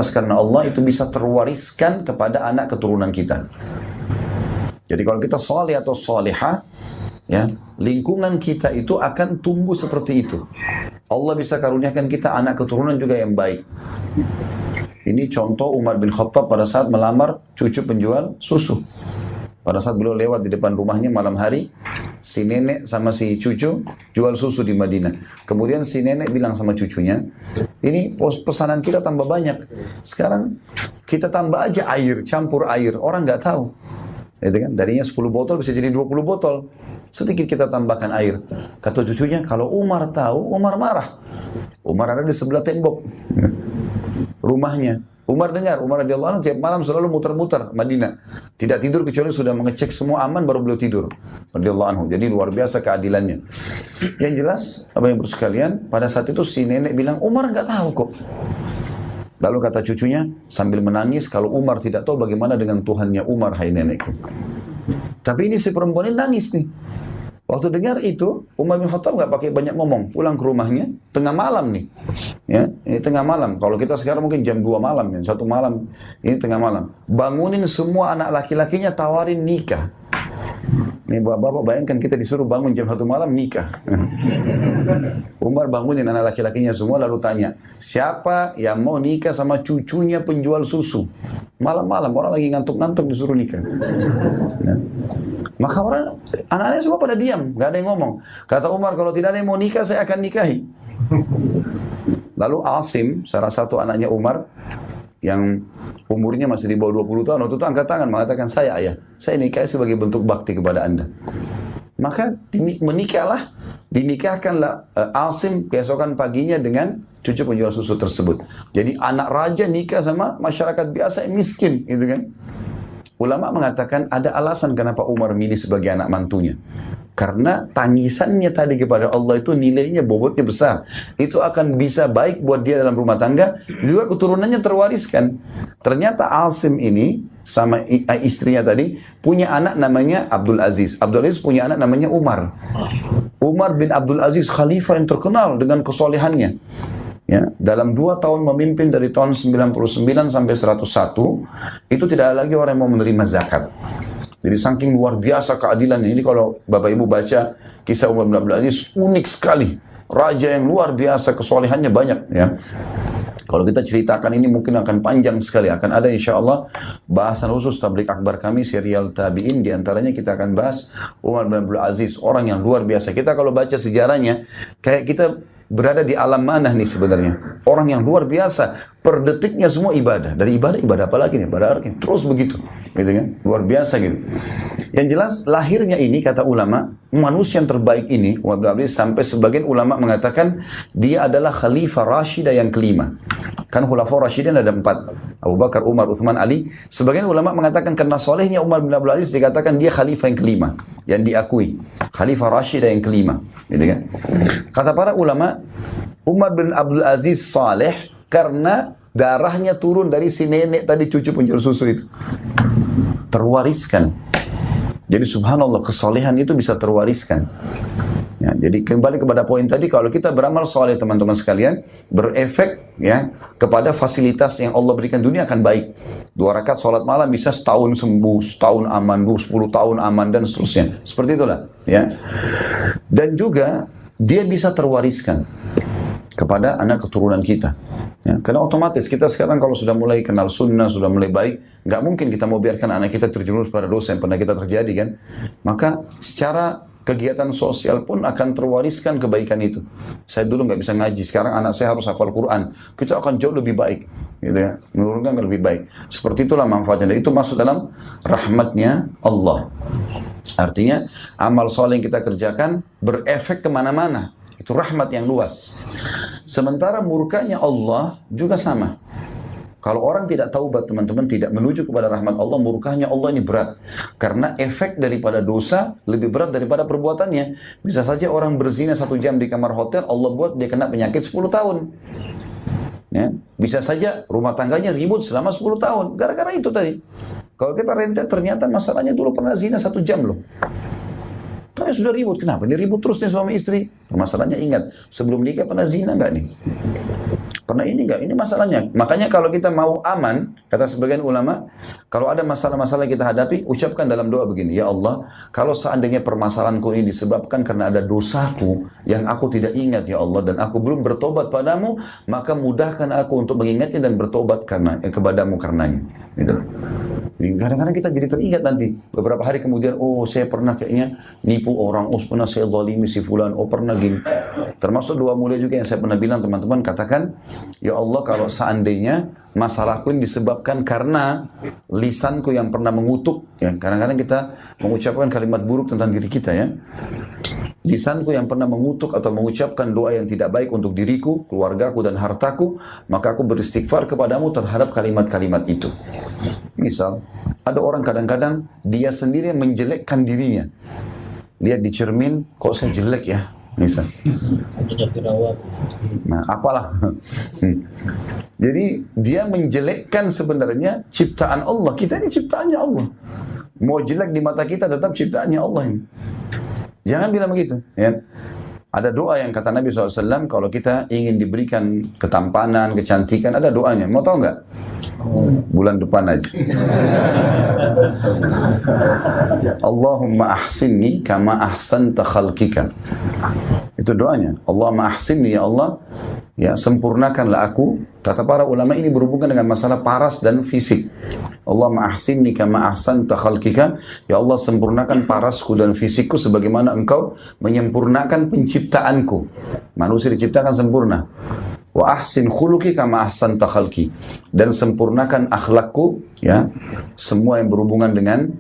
Ikhlas karena Allah itu bisa terwariskan kepada anak keturunan kita. Jadi kalau kita saleh atau salihah, ya, lingkungan kita itu akan tumbuh seperti itu. Allah bisa karuniakan kita anak keturunan juga yang baik. Ini contoh Umar bin Khattab pada saat melamar cucu penjual susu. Pada saat beliau lewat di depan rumahnya malam hari, si nenek sama si cucu jual susu di Madinah. Kemudian si nenek bilang sama cucunya, ini pesanan kita tambah banyak. Sekarang kita tambah aja air, campur air. Orang nggak tahu. Gitu kan? Darinya 10 botol bisa jadi 20 botol. Sedikit kita tambahkan air. Kata cucunya, kalau Umar tahu, Umar marah. Umar ada di sebelah tembok rumahnya. Umar dengar, Umar radhiyallahu anhu tiap malam selalu muter-muter Madinah. Tidak tidur kecuali sudah mengecek semua aman baru beliau tidur. Radhiyallahu anhu. Jadi luar biasa keadilannya. Yang jelas, apa yang bersekalian, pada saat itu si nenek bilang, Umar nggak tahu kok. Lalu kata cucunya sambil menangis, kalau Umar tidak tahu bagaimana dengan Tuhannya Umar, hai nenekku. Tapi ini si perempuan ini nangis nih. Waktu dengar itu, Umar bin Khattab nggak pakai banyak ngomong, pulang ke rumahnya, tengah malam nih, ya, ini tengah malam. Kalau kita sekarang mungkin jam 2 malam, ya, 1 malam, ini tengah malam. Bangunin semua anak laki-lakinya, tawarin nikah. Nih bapak-bapak bayangkan kita disuruh bangun jam 1 malam nikah. Umar bangunin anak laki-lakinya semua lalu tanya, siapa yang mau nikah sama cucunya penjual susu? Malam-malam orang lagi ngantuk-ngantuk disuruh nikah. Ya. Maka orang, anak-anaknya semua pada diam, gak ada yang ngomong. Kata Umar, kalau tidak ada yang mau nikah, saya akan nikahi. Lalu Asim, salah satu anaknya Umar, yang umurnya masih di bawah 20 tahun, waktu itu angkat tangan, mengatakan, saya ayah, saya nikahi sebagai bentuk bakti kepada anda. Maka dinikahkanlah Asim keesokan paginya dengan cucu penjual susu tersebut. Jadi anak raja nikah sama masyarakat biasa yang miskin, gitu kan. Ulama mengatakan ada alasan kenapa Umar milih sebagai anak mantunya. Karena tangisannya tadi kepada Allah itu nilainya, bobotnya besar. Itu akan bisa baik buat dia dalam rumah tangga, juga keturunannya terwariskan. Ternyata Asim ini sama istrinya tadi punya anak namanya Abdul Aziz. Abdul Aziz punya anak namanya Umar. Umar bin Abdul Aziz khalifah yang terkenal dengan kesolehannya. Ya, dalam 2 tahun memimpin dari tahun 99 sampai 101, itu tidak ada lagi orang yang mau menerima zakat. Jadi saking luar biasa keadilannya. Ini kalau Bapak Ibu baca kisah Umar bin Abdul Aziz, unik sekali. Raja yang luar biasa, kesolehannya banyak. Ya. Kalau kita ceritakan ini mungkin akan panjang sekali. Akan ada insya Allah bahasan khusus tabligh akbar kami, serial tabi'in. Di antaranya kita akan bahas Umar bin Abdul Aziz, orang yang luar biasa. Kita kalau baca sejarahnya, kayak kita berada di alam mana nih sebenarnya. Orang yang luar biasa. Per detiknya semua ibadah. Dari ibadah apa lagi nih? Ibadah lagi. Terus begitu. Gitu kan? Luar biasa gitu. Yang jelas lahirnya ini kata ulama, manusia yang terbaik ini, Umar bin Abdul Aziz, sampai sebagian ulama mengatakan dia adalah Khalifah Rashidah yang kelima. Kan Khulafaur Rasyidin ada 4. Abu Bakar, Umar, Uthman, Ali. Sebagian ulama mengatakan karena solehnya Umar bin Abdul Aziz dikatakan dia Khalifah yang kelima. Yang diakui. Khalifah Rashidah yang kelima. Gitu kan? Kata para ulama, Umar bin Abdul Aziz saleh karena darahnya turun dari si nenek tadi cucu penjual susu itu. Terwariskan. Jadi subhanallah kesalehan itu bisa terwariskan. Ya, jadi kembali kepada poin tadi, kalau kita beramal soleh teman-teman sekalian, berefek ya kepada fasilitas yang Allah berikan dunia akan baik. 2 rakaat sholat malam bisa setahun sembuh, setahun aman, 10 tahun aman dan seterusnya. Seperti itulah ya. Dan juga dia bisa terwariskan kepada anak keturunan kita. Ya, karena otomatis kita sekarang kalau sudah mulai kenal sunnah, sudah mulai baik, nggak mungkin kita mau biarkan anak kita terjerumus pada dosa yang pernah kita terjadi kan. Maka secara kegiatan sosial pun akan terwariskan kebaikan itu. Saya dulu nggak bisa ngaji, sekarang anak saya harus hafal Quran. Kita akan jauh lebih baik, gitu ya, menurunkan lebih baik. Seperti itulah manfaatnya. Dan itu masuk dalam rahmatnya Allah. Artinya amal soleh yang kita kerjakan berefek kemana-mana. Itu rahmat yang luas. Sementara murkanya Allah juga sama. Kalau orang tidak taubat teman-teman, tidak menuju kepada rahmat Allah, murkahnya Allah ini berat. Karena efek daripada dosa lebih berat daripada perbuatannya. Bisa saja orang berzina 1 jam di kamar hotel, Allah buat dia kena penyakit 10 tahun. Ya, bisa saja rumah tangganya ribut selama 10 tahun. Gara-gara itu tadi. Kalau kita rentet ternyata masalahnya dulu pernah zina 1 jam loh. Tapi sudah ribut. Kenapa? Ini ribut terus nih suami istri. Masalahnya ingat, sebelum nikah pernah zina nggak nih? Pernah ini enggak? Ini masalahnya. Makanya kalau kita mau aman, kata sebagian ulama, kalau ada masalah-masalah kita hadapi, ucapkan dalam doa begini, ya Allah, kalau seandainya permasalahanku ini disebabkan karena ada dosaku yang aku tidak ingat ya Allah, dan aku belum bertobat padamu, maka mudahkan aku untuk mengingatnya dan bertobat kepadamu karenanya. Gitu. Kadang-kadang kita jadi teringat nanti, beberapa hari kemudian, oh saya pernah kayaknya nipu orang, oh pernah saya zalimi si fulan, oh pernah gini. Termasuk doa mulia juga yang saya pernah bilang teman-teman, katakan, ya Allah kalau seandainya masalahku ini disebabkan karena lisanku yang pernah mengutuk, ya kadang-kadang kita mengucapkan kalimat buruk tentang diri kita ya. Lisanku yang pernah mengutuk atau mengucapkan doa yang tidak baik untuk diriku, keluargaku dan hartaku, maka aku beristighfar kepadamu terhadap kalimat-kalimat itu. Misal, ada orang kadang-kadang dia sendiri yang menjelekkan dirinya. Lihat di cermin, kok saya jelek ya? Misal. Nah, apalah. Jadi dia menjelekkan sebenarnya ciptaan Allah. Kita ini ciptaannya Allah. Mau jelek di mata kita tetap ciptaannya Allah ini. Jangan bilang begitu. Ya. Ada doa yang kata Nabi SAW, kalau kita ingin diberikan ketampanan, kecantikan, ada doanya. Mau tahu nggak? Bulan depan aja. Allahumma ahsinni kama ahsanta khalqika. Itu doanya. Allahumma ahsinni, ya Allah, ya sempurnakanlah aku. Kata para ulama ini berhubungan dengan masalah paras dan fisik. Allahumma ahsinni kama ahsanta khalqika. Ya Allah, sempurnakan parasku dan fisikku sebagaimana engkau menyempurnakan penciptaanku. Manusia diciptakan sempurna. Wa ahsin khuluqi kama ahsanta khalqi. Dan sempurnakan akhlakku, ya, semua yang berhubungan dengan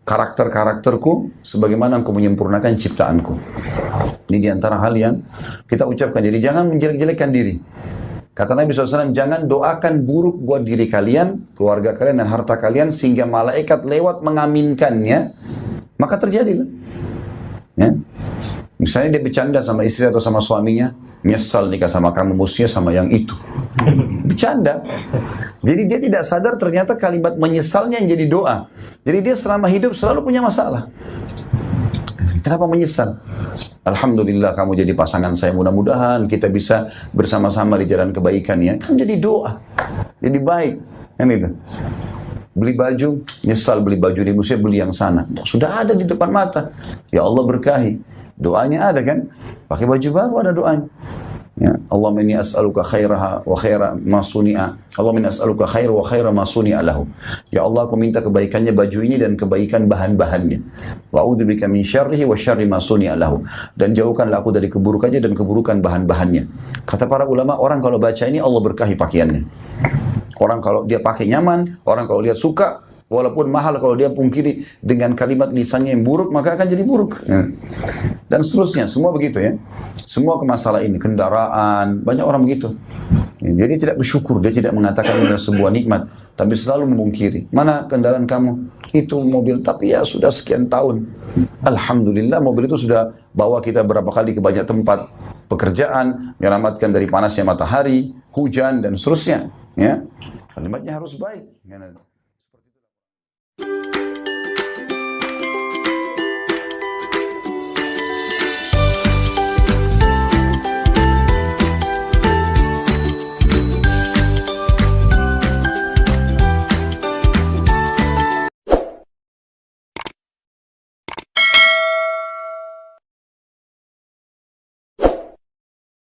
karakter-karakterku sebagaimana engkau menyempurnakan ciptaanku. Ini diantara hal yang kita ucapkan. Jadi jangan menjelek-jelekkan diri. Kata Nabi SAW, jangan doakan buruk buat diri kalian, keluarga kalian dan harta kalian sehingga malaikat lewat mengaminkannya, maka terjadilah. Ya. Misalnya dia bercanda sama istri atau sama suaminya, nyesal nikah sama kamu, musuhnya sama yang itu. Bercanda. Jadi dia tidak sadar ternyata kalimat menyesalnya yang jadi doa. Jadi dia selama hidup selalu punya masalah. Kenapa menyesal? Alhamdulillah kamu jadi pasangan saya, mudah-mudahan kita bisa bersama-sama di jalan kebaikan ya. Kan jadi doa. Jadi baik. Kan itu. Beli baju, nyesal beli baju di musim, beli yang sana. Sudah ada di depan mata. Ya Allah berkahi. Doanya ada kan? Pakai baju baru ada doanya. Ya, Allahumma inni as'aluka khairaha wa khaira ma suni'a. Allahumma inni as'aluka khaira wa khaira ma suni'a lahu. Ya Allah, aku minta kebaikannya baju ini dan kebaikan bahan-bahannya. Wa a'udzubika min syarrihi wa syarri ma suni'a lahu. Dan jauhkanlah aku dari keburukannya dan keburukan bahan-bahannya. Kata para ulama, orang kalau baca ini Allah berkahi pakaiannya. Orang kalau dia pakai nyaman, orang kalau lihat suka, walaupun mahal, kalau dia pungkiri dengan kalimat lisannya yang buruk, maka akan jadi buruk. Dan seterusnya, semua begitu ya. Semua ke masalah ini, kendaraan, banyak orang begitu. Jadi tidak bersyukur, dia tidak mengatakan ini adalah sebuah nikmat, tapi selalu memungkiri. Mana kendaraan kamu? Itu mobil, tapi ya sudah sekian tahun. Alhamdulillah mobil itu sudah bawa kita berapa kali ke banyak tempat. Pekerjaan, menyelamatkan dari panasnya matahari, hujan, dan seterusnya. Ya, kalimatnya harus baik.